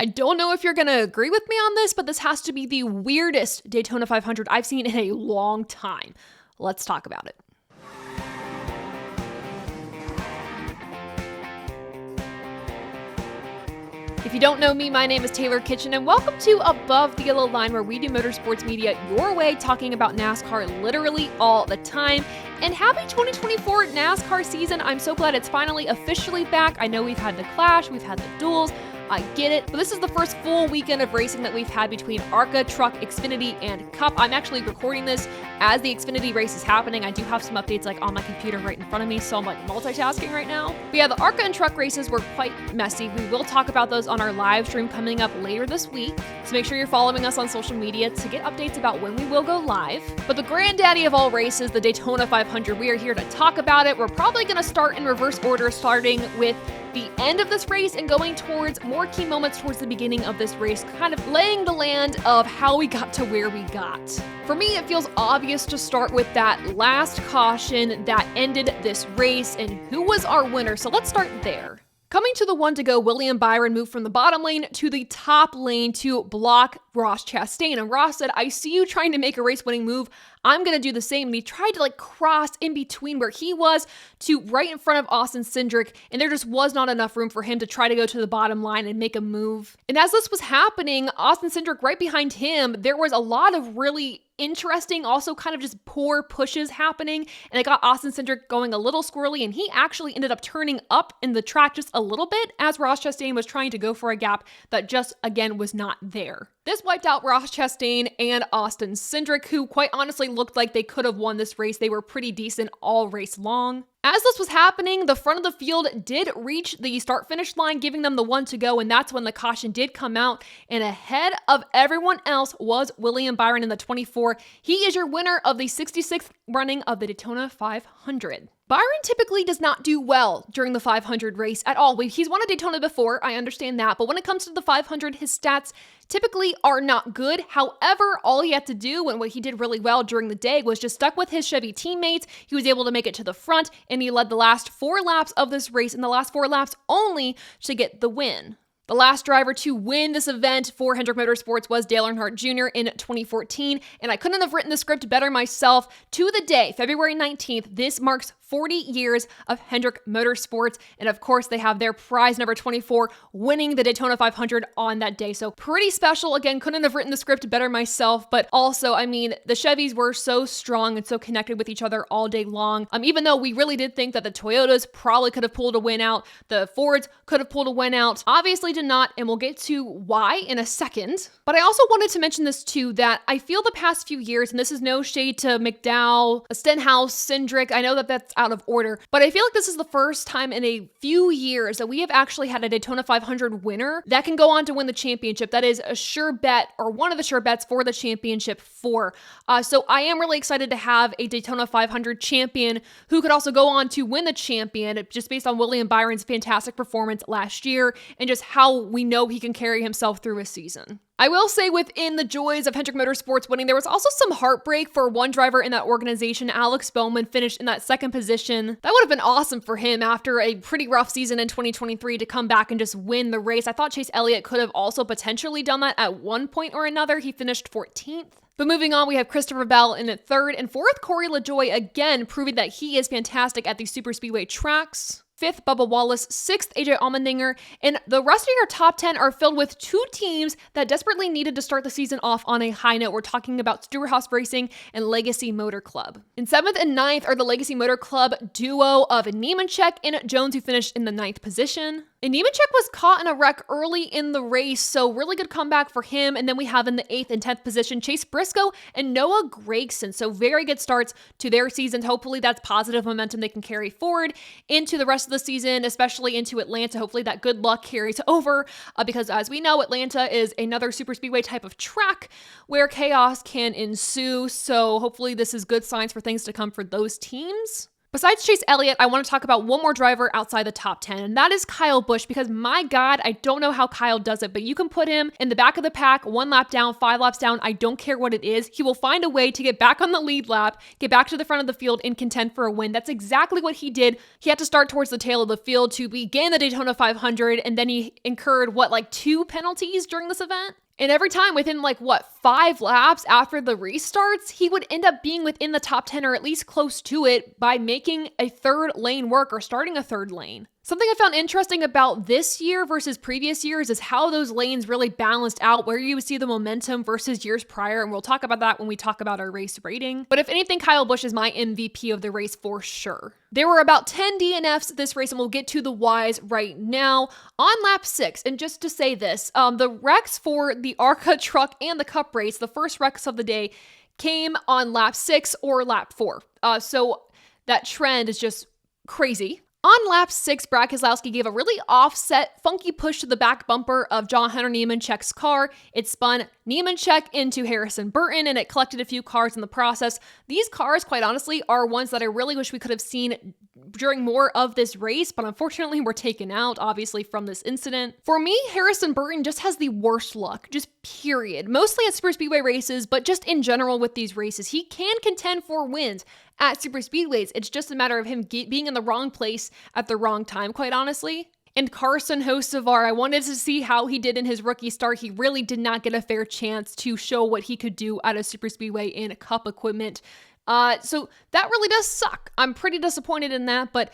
I don't know if you're going to agree with me on this, but this has to be the weirdest Daytona 500 I've seen in a long time. Let's talk about it. If you don't know me, my name is Taylor Kitchen, and welcome to Above the Yellow Line, where we do motorsports media your way, talking about NASCAR literally all the time. And happy 2024 NASCAR season. I'm so glad it's finally officially back. I know we've had the Clash, we've had the duels, I get it, but this is the first full weekend of racing that we've had between ARCA, Truck, Xfinity, and Cup. I'm actually recording this as the Xfinity race is happening. I do have some updates on my computer right in front of me, so I'm multitasking right now. But yeah, the ARCA and Truck races were quite messy. We will talk about those on our live stream coming up later this week, so make sure you're following us on social media to get updates about when we will go live. But the granddaddy of all races, the Daytona 500, we are here to talk about it. We're probably going to start in reverse order, starting with the end of this race and going towards more key moments towards the beginning of this race, kind of laying the land of how we got to where we got. For me, it feels obvious to start with that last caution that ended this race and who was our winner. So let's start there. Coming to the one to go, William Byron moved from the bottom lane to the top lane to block Ross Chastain. And Ross said, I see you trying to make a race-winning move. I'm going to do the same. And he tried to cross in between where he was to right in front of Austin Cindric. And there just was not enough room for him to try to go to the bottom line and make a move. And as this was happening, Austin Cindric right behind him, there was a lot of really interesting, also kind of just poor pushes happening, and it got Austin Cindric going a little squirrely, and he actually ended up turning up in the track just a little bit as Ross Chastain was trying to go for a gap that just, again, was not there. This wiped out Ross Chastain and Austin Cindric, who quite honestly looked like they could have won this race. They were pretty decent all race long. As this was happening, the front of the field did reach the start-finish line, giving them the one to go, and that's when the caution did come out. And ahead of everyone else was William Byron in the 24. He is your winner of the 66th running of the Daytona 500. Byron typically does not do well during the 500 race at all. He's won a Daytona before, I understand that, but when it comes to the 500, his stats typically are not good. However, all he had to do, and what he did really well during the day, was just stuck with his Chevy teammates. He was able to make it to the front, and he led the last 4 laps of this race, and the last 4 laps only to get the win. The last driver to win this event for Hendrick Motorsports was Dale Earnhardt Jr. in 2014, and I couldn't have written the script better myself. To the day, February 19th, this marks 40 years of Hendrick Motorsports, and of course, they have their prize number 24 winning the Daytona 500 on that day. So pretty special. Again, couldn't have written the script better myself, but also, the Chevys were so strong and so connected with each other all day long. Even though we really did think that the Toyotas probably could have pulled a win out, the Fords could have pulled a win out, obviously did not, and we'll get to why in a second. But I also wanted to mention this too, that I feel the past few years, and this is no shade to McDowell, Stenhouse, Cindric, I know that that's out of order, but I feel like this is the first time in a few years that we have actually had a Daytona 500 winner that can go on to win the championship. That is a sure bet, or one of the sure bets for the championship for. So I am really excited to have a Daytona 500 champion who could also go on to win the champion, just based on William Byron's fantastic performance last year and just how we know he can carry himself through a season. I will say, within the joys of Hendrick Motorsports winning, there was also some heartbreak for one driver in that organization. Alex Bowman finished in that second position. That would have been awesome for him after a pretty rough season in 2023 to come back and just win the race. I thought Chase Elliott could have also potentially done that at one point or another. He finished 14th. But moving on, we have Christopher Bell in at 3rd, and 4th, Corey LaJoie, again proving that he is fantastic at these super speedway tracks. 5th, Bubba Wallace. 6th, AJ Allmendinger. And the rest of your top 10 are filled with 2 teams that desperately needed to start the season off on a high note. We're talking about Stewart-Haas Racing and Legacy Motor Club. In 7th and 9th are the Legacy Motor Club duo of Nemechek and Jones, who finished in the 9th position. And Nemechek was caught in a wreck early in the race, so really good comeback for him. And then we have in the 8th and 10th position, Chase Briscoe and Noah Gragson. So very good starts to their seasons. Hopefully that's positive momentum they can carry forward into the rest of the season, especially into Atlanta. Hopefully that good luck carries over, because as we know, Atlanta is another super speedway type of track where chaos can ensue. So hopefully this is good signs for things to come for those teams. Besides Chase Elliott, I want to talk about one more driver outside the top 10, and that is Kyle Busch, because my God, I don't know how Kyle does it, but you can put him in the back of the pack, 1 lap down, 5 laps down, I don't care what it is. He will find a way to get back on the lead lap, get back to the front of the field, and contend for a win. That's exactly what he did. He had to start towards the tail of the field to begin the Daytona 500, and then he incurred, 2 penalties during this event? And every time within 5 laps after the race starts, he would end up being within the top 10 or at least close to it by making a third lane work or starting a third lane. Something I found interesting about this year versus previous years is how those lanes really balanced out, where you would see the momentum versus years prior. And we'll talk about that when we talk about our race rating. But if anything, Kyle Busch is my MVP of the race for sure. There were about 10 DNFs this race, and we'll get to the whys right now. On lap 6, and just to say this, the wrecks for the ARCA truck and the Cup race, the first wrecks of the day, came on lap 6 or lap 4. So that trend is just crazy. On lap 6, Brad Keselowski gave a really offset, funky push to the back bumper of John Hunter Nemechek's car. It spun Nemechek into Harrison Burton, and it collected a few cars in the process. These cars, quite honestly, are ones that I really wish we could have seen during more of this race, but unfortunately were taken out, obviously, from this incident. For me, Harrison Burton just has the worst luck, just period. Mostly at super speedway races, but just in general with these races. He can contend for wins at super speedways. It's just a matter of him being in the wrong place at the wrong time, quite honestly. And Carson Hocevar, I wanted to see how he did in his rookie start. He really did not get a fair chance to show what he could do at a super speedway in Cup equipment. So that really does suck. I'm pretty disappointed in that, but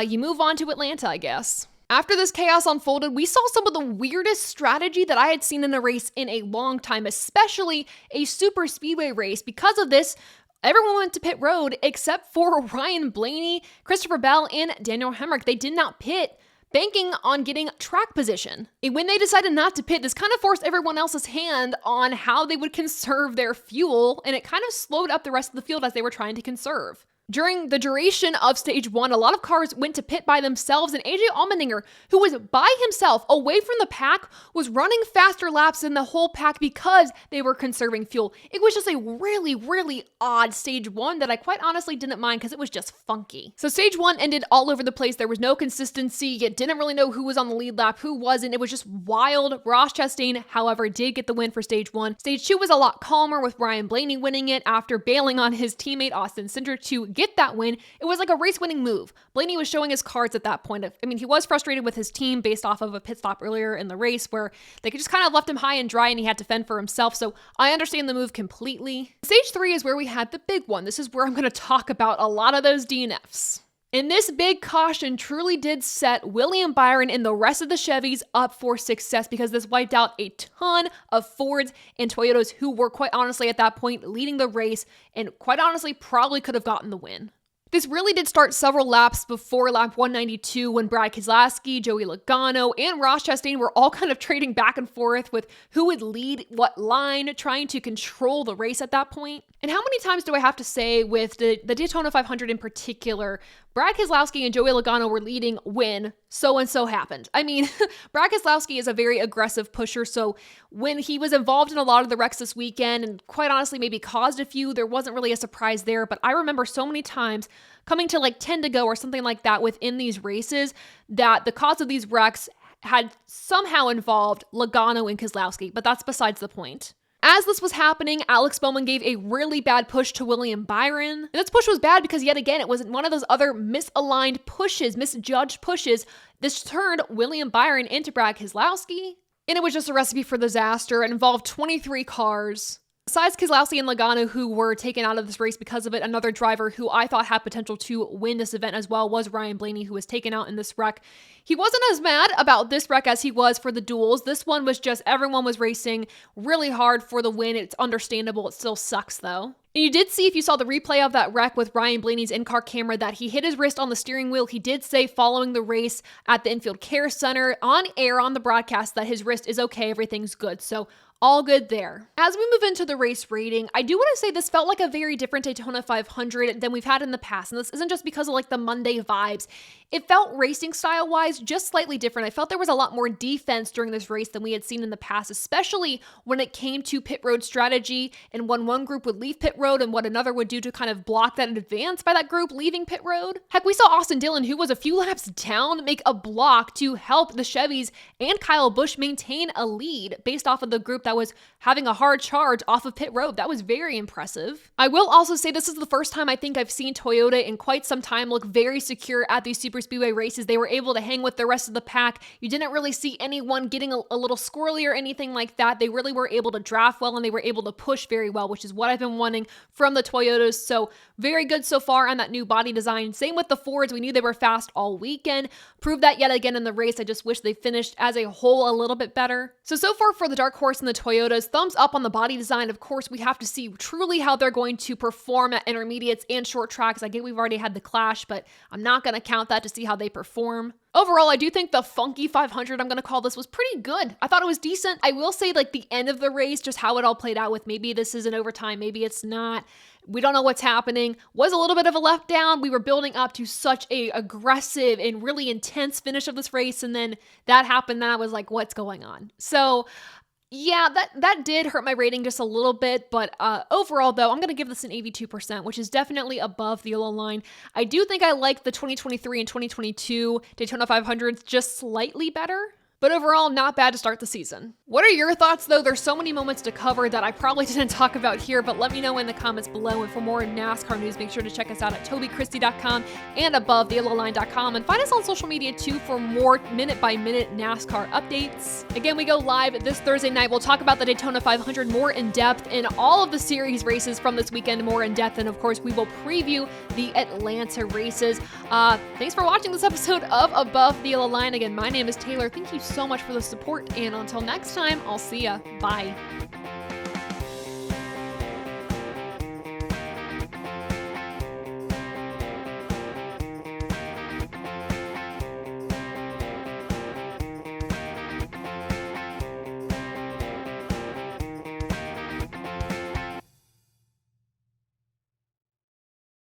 you move on to Atlanta, I guess. After this chaos unfolded, we saw some of the weirdest strategy that I had seen in a race in a long time, especially a super speedway race. Because of this, everyone went to pit road except for Ryan Blaney, Christopher Bell, and Daniel Hemrick. They did not pit, banking on getting track position. And when they decided not to pit, this kind of forced everyone else's hand on how they would conserve their fuel, and it kind of slowed up the rest of the field as they were trying to conserve. During the duration of stage 1, a lot of cars went to pit by themselves, and AJ Allmendinger, who was by himself away from the pack, was running faster laps than the whole pack because they were conserving fuel. It was just a really, really odd stage 1 that I quite honestly didn't mind because it was just funky. So stage 1 ended all over the place. There was no consistency. You didn't really know who was on the lead lap, who wasn't. It was just wild. Ross Chastain, however, did get the win for stage 1. Stage 2 was a lot calmer, with Ryan Blaney winning it after bailing on his teammate Austin Cindric to get that win. It was like a race-winning move. Blaney was showing his cards at that point. I mean, he was frustrated with his team based off of a pit stop earlier in the race where they just kind of left him high and dry and he had to fend for himself. So I understand the move completely. Stage 3 is where we had the big one. This is where I'm going to talk about a lot of those DNFs. And this big caution truly did set William Byron and the rest of the Chevys up for success, because this wiped out a ton of Fords and Toyotas who were, quite honestly, at that point leading the race and quite honestly probably could have gotten the win. This really did start several laps before lap 192 when Brad Keselowski, Joey Logano, and Ross Chastain were all kind of trading back and forth with who would lead what line, trying to control the race at that point. And how many times do I have to say with the Daytona 500 in particular, Brad Keselowski and Joey Logano were leading when so-and-so happened. I mean, Brad Keselowski is a very aggressive pusher, so when he was involved in a lot of the wrecks this weekend and quite honestly maybe caused a few, there wasn't really a surprise there, but I remember so many times coming to 10 to go or something like that within these races that the cause of these wrecks had somehow involved Logano and Keselowski, but that's besides the point. As this was happening, Alex Bowman gave a really bad push to William Byron. And this push was bad because, yet again, it was one of those other misaligned pushes, misjudged pushes. This turned William Byron into Brad Keselowski. And it was just a recipe for disaster. It involved 23 cars. Besides Keselowski and Logano, who were taken out of this race because of it, another driver who I thought had potential to win this event as well was Ryan Blaney, who was taken out in this wreck. He wasn't as mad about this wreck as he was for the duels. This one was just everyone was racing really hard for the win. It's understandable. It still sucks, though. And you did see, if you saw the replay of that wreck with Ryan Blaney's in-car camera, that he hit his wrist on the steering wheel. He did say following the race at the Infield Care Center on air on the broadcast that his wrist is okay, everything's good. So all good there. As we move into the race rating, I do want to say this felt like a very different Daytona 500 than we've had in the past. And this isn't just because of like the Monday vibes. It felt racing style wise just slightly different. I felt there was a lot more defense during this race than we had seen in the past, especially when it came to pit road strategy and when one group would leave pit road and what another would do to kind of block that advance by that group leaving pit road. Heck, we saw Austin Dillon, who was a few laps down, make a block to help the Chevys and Kyle Busch maintain a lead based off of the group that was having a hard charge off of pit road. That was very impressive. I will also say this is the first time I think I've seen Toyota in quite some time look very secure at these super speedway races. They were able to hang with the rest of the pack. You didn't really see anyone getting a little squirrely or anything like that. They really were able to draft well and they were able to push very well, which is what I've been wanting from the Toyotas. So very good so far on that new body design. Same with the Fords. We knew they were fast all weekend. Proved that yet again in the race. I just wish they finished as a whole a little bit better. So far for the dark horse and the Toyotas, thumbs up on the body design. Of course, we have to see truly how they're going to perform at intermediates and short tracks. I get we've already had the clash, but I'm not going to count that to see how they perform. Overall, I do think the funky 500, I'm going to call this, was pretty good. I thought it was decent. I will say like the end of the race, just how it all played out with maybe this is an overtime, maybe it's not. We don't know what's happening. Was a little bit of a letdown. We were building up to such a aggressive and really intense finish of this race. And then that happened. And I was like, what's going on? So yeah, that did hurt my rating just a little bit, but overall though, I'm going to give this an 82%, which is definitely above the yellow line. I do think I like the 2023 and 2022 Daytona 500s just slightly better. But overall, not bad to start the season. What are your thoughts though? There's so many moments to cover that I probably didn't talk about here, but let me know in the comments below. And for more NASCAR news, make sure to check us out at TobyChristie.com and AboveTheYellowLine.com. And find us on social media too for more minute-by-minute NASCAR updates. Again, we go live this Thursday night. We'll talk about the Daytona 500 more in depth and all of the series races from this weekend more in depth. And of course, we will preview the Atlanta races. Thanks for watching this episode of Above the Yellow Line. Again, my name is Taylor. Thank you so much for the support, and until next time, I'll see ya. Bye.